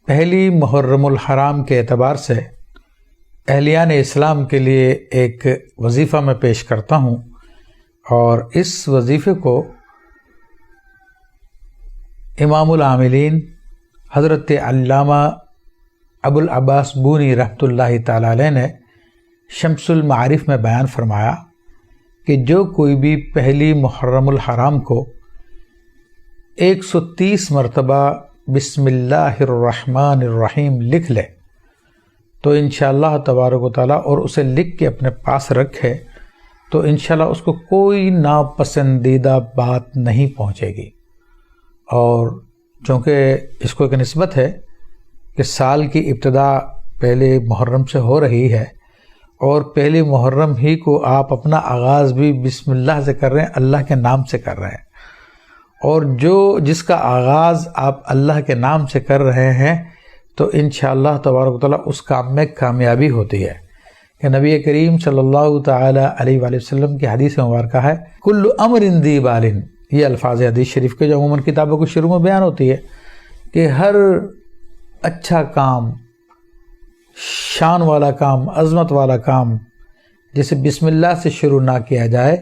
پہلی محرم الحرام کے اعتبار سے اہلیان اسلام کے لیے ایک وظیفہ میں پیش کرتا ہوں، اور اس وظیفے کو امام العاملین حضرت علامہ ابو العباس بونی رحمۃ اللہ تعالی علیہ نے شمس المعارف میں بیان فرمایا کہ جو کوئی بھی پہلی محرم الحرام کو 130 مرتبہ بسم اللہ الرحمن الرحیم لکھ لے تو انشاءاللہ تبارک و تعالیٰ، اور اسے لکھ کے اپنے پاس رکھے تو انشاءاللہ اس کو کوئی ناپسندیدہ بات نہیں پہنچے گی۔ اور چونکہ اس کو ایک نسبت ہے کہ سال کی ابتدا پہلے محرم سے ہو رہی ہے، اور پہلی محرم ہی کو آپ اپنا آغاز بھی بسم اللہ سے کر رہے ہیں، اللہ کے نام سے کر رہے ہیں، اور جس کا آغاز آپ اللہ کے نام سے کر رہے ہیں تو انشاءاللہ تبارک و تعالیٰ اس کام میں کامیابی ہوتی ہے۔ کہ نبی کریم صلی اللہ تعالی علیہ وآلہ وسلم کی حدیث مبارکہ ہے، کل امر ذی بال، یہ الفاظ حدیث شریف کے جو عموماً کتابوں کے شروع میں بیان ہوتی ہے کہ ہر اچھا کام، شان والا کام، عظمت والا کام جسے بسم اللہ سے شروع نہ کیا جائے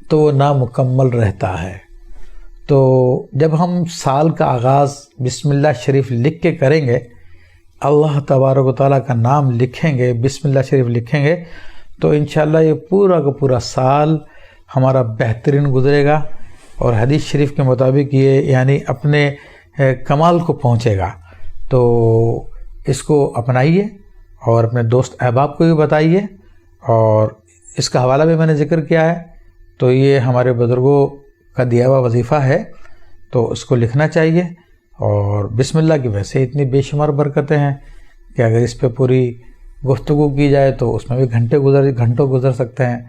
تو وہ نامکمل رہتا ہے۔ تو جب ہم سال کا آغاز بسم اللہ شریف لکھ کے کریں گے، اللہ تبارک و تعالیٰ کا نام لکھیں گے، بسم اللہ شریف لکھیں گے، تو انشاءاللہ یہ پورا کا پورا سال ہمارا بہترین گزرے گا، اور حدیث شریف کے مطابق یہ یعنی اپنے کمال کو پہنچے گا۔ تو اس کو اپنائیے اور اپنے دوست احباب کو بھی بتائیے، اور اس کا حوالہ بھی میں نے ذکر کیا ہے۔ تو یہ ہمارے بزرگوں کا دیا ہوا وظیفہ ہے، تو اس کو لکھنا چاہیے، اور بسم اللہ کی ویسے اتنی بے شمار برکتیں ہیں کہ اگر اس پہ پوری گفتگو کی جائے تو اس میں بھی گھنٹوں گزر سکتے ہیں،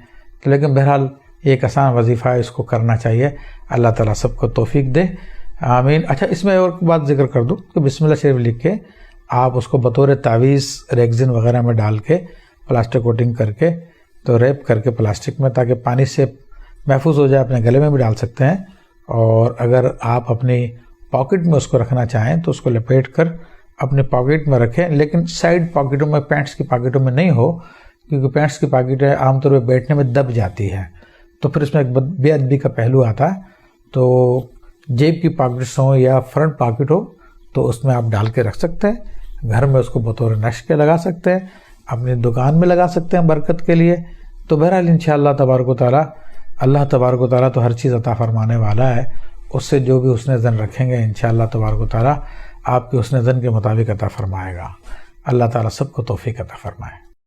لیکن بہرحال یہ ایک آسان وظیفہ ہے، اس کو کرنا چاہیے۔ اللہ تعالیٰ سب کو توفیق دے، آمین۔ اچھا، اس میں اور بات ذکر کر دوں کہ بسم اللہ شریف لکھ کے آپ اس کو بطور تعویذ ریگزین وغیرہ میں ڈال کے پلاسٹک کوٹنگ کر کے تو ریپ کر کے پلاسٹک میں، تاکہ پانی سے محفوظ ہو جائے، اپنے گلے میں بھی ڈال سکتے ہیں، اور اگر آپ اپنی پاکٹ میں اس کو رکھنا چاہیں تو اس کو لپیٹ کر اپنے پاکٹ میں رکھیں، لیکن سائڈ پاکٹوں میں، پینٹس کی پاکٹوں میں نہیں ہو، کیونکہ پینٹس کی پاکٹیں عام طور پہ بیٹھنے میں دب جاتی ہے، تو پھر اس میں ایک بے ادبی کا پہلو آتا ہے۔ تو جیب کی پاکٹس ہوں یا فرنٹ پاکٹ ہو تو اس میں آپ ڈال کے رکھ سکتے ہیں، گھر میں اس کو بطور نقش کے لگا سکتے ہیں، اپنی دکان میں لگا سکتے ہیں برکت کے لیے۔ تو بہرحال انشاءاللہ تبارک و تعالیٰ، اللہ تبارک و تعالیٰ تو ہر چیز عطا فرمانے والا ہے، اس سے جو بھی حسن ظن رکھیں گے انشاءاللہ تبارک و تعالیٰ آپ کے حسن ظن کے مطابق عطا فرمائے گا۔ اللہ تعالیٰ سب کو توفیق عطا فرمائے۔